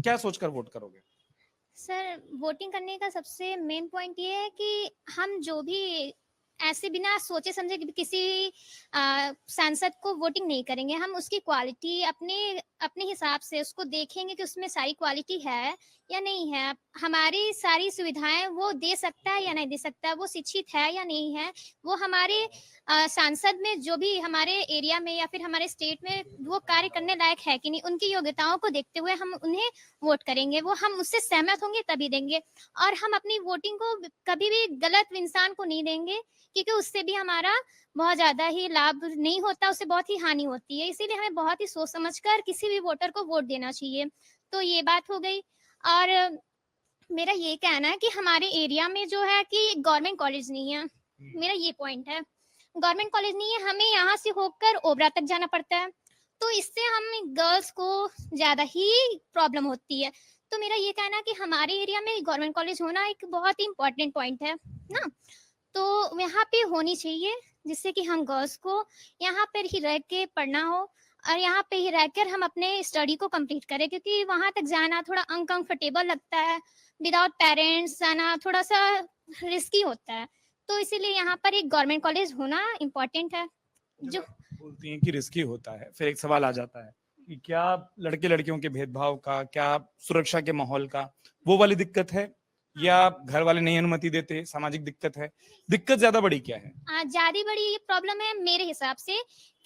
क्या सोचकर वोट करोगे? सर, वोटिंग करने का सबसे मेन पॉइंट ये है कि हम जो भी ऐसे बिना सोचे समझे कि किसी सांसद को वोटिंग नहीं करेंगे। हम उसकी क्वालिटी अपने अपने हिसाब से उसको देखेंगे कि उसमें सारी क्वालिटी है या नहीं है। हमारी सारी सुविधाएँ वो दे सकता है या नहीं दे सकता है, वो शिक्षित है या नहीं है, वो हमारे सांसद में जो भी हमारे एरिया में या फिर हमारे स्टेट में वो कार्य करने लायक है कि नहीं, उनकी योग्यताओं को देखते हुए हम उन्हें वोट करेंगे। वो हम उससे सहमत होंगे तभी देंगे, और हम अपनी वोटिंग को कभी भी गलत इंसान को नहीं देंगे, क्योंकि उससे भी हमारा बहुत ज़्यादा ही लाभ नहीं होता, उससे बहुत ही हानि होती है। इसीलिए हमें बहुत ही सोच समझ कर किसी भी वोटर को वोट देना चाहिए। तो ये बात हो गई। और मेरा ये कहना है कि हमारे एरिया में जो है कि गवर्नमेंट कॉलेज नहीं है। मेरा ये पॉइंट है। गवर्नमेंट कॉलेज नहीं है, हमें यहाँ से होकर ओबरा तक जाना पड़ता है। तो इससे हम गर्ल्स को ज़्यादा ही प्रॉब्लम होती है। तो मेरा ये कहना है कि हमारे एरिया में गवर्नमेंट कॉलेज होना एक बहुत ही इम्पोर्टेंट पॉइंट है ना। तो यहाँ पे होनी चाहिए, जिससे कि हम गर्ल्स को यहाँ पर ही रह के पढ़ना हो, और यहाँ पे ही रहकर हम अपने स्टडी को कंप्लीट करें, क्योंकि वहाँ तक जाना थोड़ा अनकंफर्टेबल लगता है। विदाउट पेरेंट्स जाना थोड़ा-सा रिस्की होता है। तो इसीलिए यहाँ पर एक गवर्नमेंट कॉलेज होना इम्पोर्टेंट है। जब जो आप बोलती हैं कि रिस्की होता है, फिर एक सवाल आ जाता है कि क्या लड़के लड़कियों के भेदभाव का, क्या सुरक्षा के माहौल का वो वाली दिक्कत है, या घर वाले नहीं अनुमति देते, सामाजिक दिक्कत है? दिक्कत ज्यादा बड़ी क्या है? ज़्यादा बड़ी ये प्रॉब्लम है मेरे हिसाब से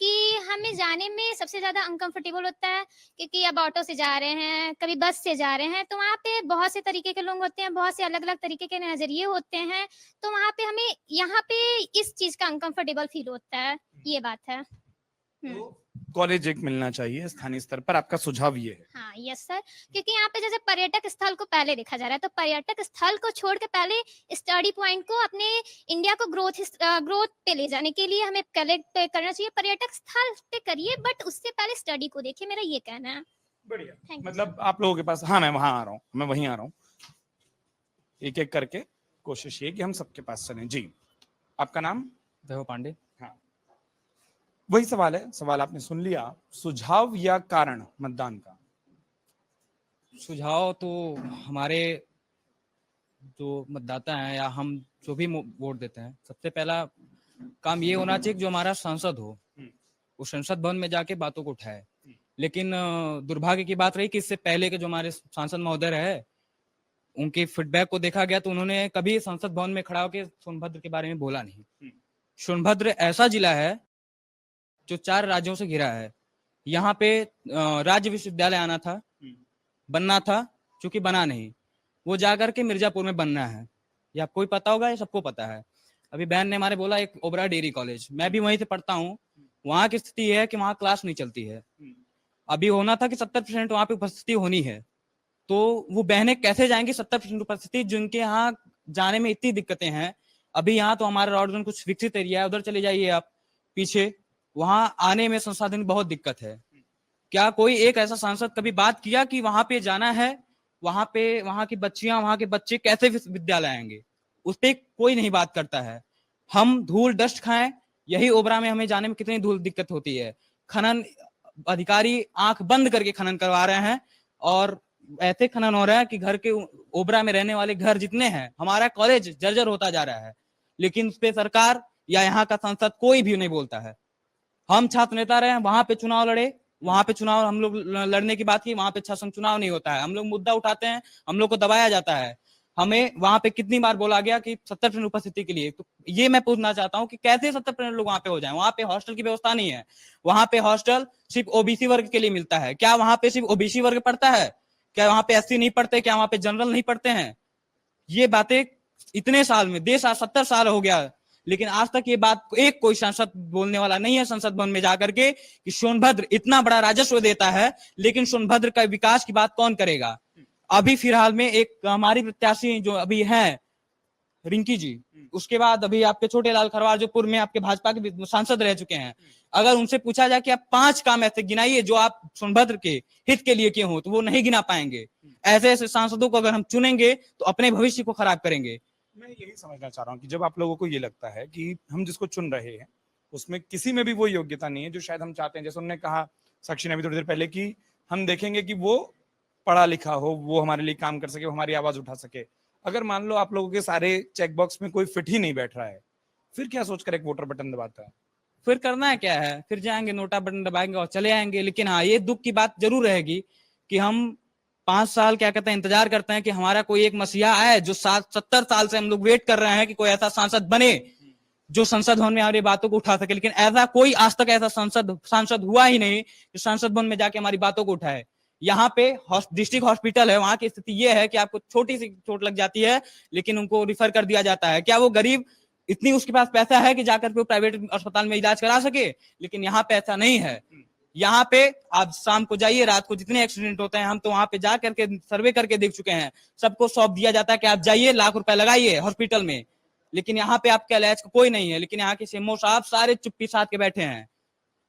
कि हमें जाने में सबसे ज़्यादा अनकंफर्टेबल होता है, क्योंकि अब ऑटो से जा रहे हैं, कभी बस से जा रहे हैं, तो वहाँ पे बहुत से तरीके के लोग होते हैं, बहुत से अलग-अलग तरीके के नज़रिए होते हैं। तो वहाँ पे हमें यहाँ पे इस चीज़ का अनकंफर्टेबल फ़ील होता है, ये बात है। हुँ। तो कॉलेज एक मिलना चाहिए स्थानीय स्तर पर, आपका सुझाव ये है? हाँ, यस सर, क्योंकि यहाँ पे जैसे पर्यटक स्थल को पहले देखा जा रहा है, तो पर्यटक स्थल को छोड़ के पहले स्टडी पॉइंट को अपने इंडिया को ग्रोथ पे ले जाने के लिए हमें कलेक्ट करना चाहिए। पर्यटक स्थल पे करिए, बट उससे पहले स्टडी को देखिए, मेरा ये कहना है। बढ़िया। थैंक यू मतलब आप लोगों के पास, हाँ मैं वहां आ रहा हूँ, मैं वहीं आ रहा हूँ, एक एक करके कोशिश ये कि हम सबके पास चलें। जी, आपका नाम? वैभव पांडे। हाँ, वही सवाल है, सवाल आपने सुन लिया। सुझाव या कारण मतदान का? सुझाव तो हमारे जो मतदाता हैं या हम जो भी वोट देते हैं, सबसे पहला काम ये होना चाहिए कि जो हमारा सांसद हो वो संसद भवन में जाके बातों को उठाए। लेकिन दुर्भाग्य की बात रही कि इससे पहले के जो हमारे सांसद महोदय है उनके फीडबैक को देखा गया तो उन्होंने कभी संसद भवन में खड़ा होकर सोनभद्र के बारे में बोला नहीं। सोनभद्र ऐसा जिला है जो 4 राज्यों से घिरा है। यहाँ पे राज्य विश्वविद्यालय आना था, बनना था, चूंकि बना नहीं, वो जाकर के मिर्जापुर में बनना है। ये आपको भी पता होगा, ये सबको पता है। अभी बहन ने हमारे बोला एक ओबरा डेयरी कॉलेज, मैं भी वहीं से पढ़ता हूँ। वहां की स्थिति है कि वहां क्लास नहीं चलती है। अभी होना था कि 70% वहां पे उपस्थिति होनी है, तो वो बहनें कैसे जाएंगी 70% उपस्थिति, जिनके यहाँ जाने में इतनी दिक्कतें हैं। अभी यहाँ तो हमारा रॉड जोन कुछ विकसित एरिया है, उधर चले जाइए आप पीछे, वहां आने में संसाधन की बहुत दिक्कत है। क्या कोई एक ऐसा सांसद कभी बात किया कि वहां पे जाना है, वहां पे वहां की बच्चियां वहां के बच्चे कैसे विश्वविद्यालय आएंगे? उस पर कोई नहीं बात करता है। हम धूल डस्ट खाएं, यही ओबरा में हमें जाने में कितनी धूल दिक्कत होती है। खनन अधिकारी आंख बंद करके खनन करवा रहे हैं, और ऐसे खनन हो रहा है कि घर के ओबरा में रहने वाले घर जितने हैं, हमारा कॉलेज जर्जर होता जा रहा है, लेकिन उस पर सरकार या यहाँ का सांसद कोई भी नहीं बोलता है। हम छात्र नेता रहे, वहां पे चुनाव लड़े, वहां पे चुनाव हम लोग लड़ने की बात की, वहां पे शासन चुनाव नहीं होता है। हम लोग मुद्दा उठाते हैं, हम लोग को दबाया जाता है। हमें वहां पे कितनी बार बोला गया कि 70% उपस्थिति के लिए। तो ये मैं पूछना चाहता हूँ कि कैसे 70% लोग वहां पे हो जाए? वहां पे हॉस्टल की व्यवस्था नहीं है। वहां पे हॉस्टल सिर्फ ओबीसी वर्ग के लिए मिलता है। क्या वहां पे सिर्फ ओबीसी वर्ग पढ़ता है? क्या वहां पे एससी नहीं पढ़ते? क्या वहां पे जनरल नहीं पढ़ते हैं? ये बातें इतने साल में, 70 साल हो गया, लेकिन आज तक ये बात एक कोई सांसद बोलने वाला नहीं है संसद भवन में जाकर के कि सोनभद्र इतना बड़ा राजस्व देता है, लेकिन सोनभद्र का विकास की बात कौन करेगा? अभी फिलहाल में एक हमारी प्रत्याशी जो अभी है रिंकी जी, उसके बाद अभी आपके छोटे लाल खरवार जो पूर्व में आपके भाजपा के सांसद रह चुके हैं, अगर उनसे पूछा जाए कि आप 5 काम ऐसे गिनाइए जो आप सोनभद्र के हित के लिए किए हो, तो वो नहीं गिना पाएंगे। ऐसे ऐसे सांसदों को अगर हम चुनेंगे तो अपने भविष्य को खराब करेंगे। मैं यही समझना चाह रहा हूँ कि जब आप लोगों को ये लगता है कि हम जिसको चुन रहे हैं उसमें किसी में भी वो योग्यता नहीं है जो शायद हम चाहते हैं, जैसे उन्होंने कहा साक्षी ने अभी थोड़ी देर पहले कि हम देखेंगे कि वो पढ़ा लिखा हो, वो हमारे लिए काम कर सके, वो हमारी आवाज उठा सके। अगर मान लो आप लोगों के सारे चेक बॉक्स में कोई फिट ही नहीं बैठ रहा है, फिर क्या सोचकर एक वोटर बटन दबाता है? फिर करना है क्या है, फिर जाएंगे नोटा बटन दबाएंगे और चले आएंगे। लेकिन हाँ, ये दुख की बात जरूर रहेगी कि हम 5 साल क्या कहते हैं इंतजार करते हैं कि हमारा कोई एक मसीहा आए, जो 70 साल से हम लोग वेट कर रहे हैं कि कोई ऐसा सांसद बने जो संसद भवन में हमारी बातों को उठा सके। लेकिन ऐसा कोई आज तक ऐसा सांसद हुआ ही नहीं कि संसद भवन में जाके हमारी बातों को उठाए। यहाँ पे डिस्ट्रिक्ट हॉस्पिटल है, वहां की स्थिति ये है कि आपको छोटी सी चोट लग जाती है लेकिन उनको रिफर कर दिया जाता है। क्या वो गरीब इतनी उसके पास पैसा है कि जाकर के प्राइवेट अस्पताल में इलाज करा सके? लेकिन यहाँ पे ऐसा नहीं है। यहाँ पे आप शाम को जाइए, रात को जितने एक्सीडेंट होते हैं, हम तो वहां पे जा करके सर्वे करके देख चुके हैं, सबको सौंप दिया जाता है कि आप जाइए लाख रुपए लगाइए हॉस्पिटल में। लेकिन यहाँ पे आपके इलाज का कोई नहीं है। लेकिन यहाँ के सीएमओ साहब सारे चुप्पी साध के बैठे हैं।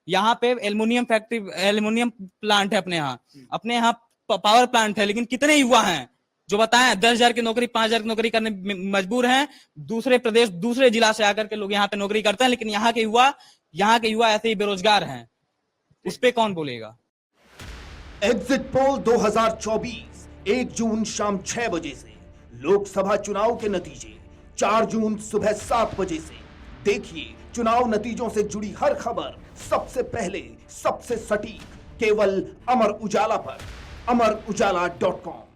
यहाँ पे एल्युमिनियम फैक्ट्री, एल्युमिनियम प्लांट है अपने यहाँ पावर प्लांट है, लेकिन कितने युवा हैं जो बताएं 10,000 की नौकरी, 5,000 की नौकरी करने मजबूर हैं। दूसरे प्रदेश, दूसरे जिला से आकर के लोग यहाँ पे नौकरी करते हैं, लेकिन यहाँ के युवा ऐसे ही बेरोजगार हैं। उस पे कौन बोलेगा? एग्जिट पोल 2024 1 जून शाम 6 बजे से, लोकसभा चुनाव के नतीजे 4 जून सुबह 7 बजे से। देखिए चुनाव नतीजों से जुड़ी हर खबर सबसे पहले, सबसे सटीक, केवल अमर उजाला पर, amarujala.com।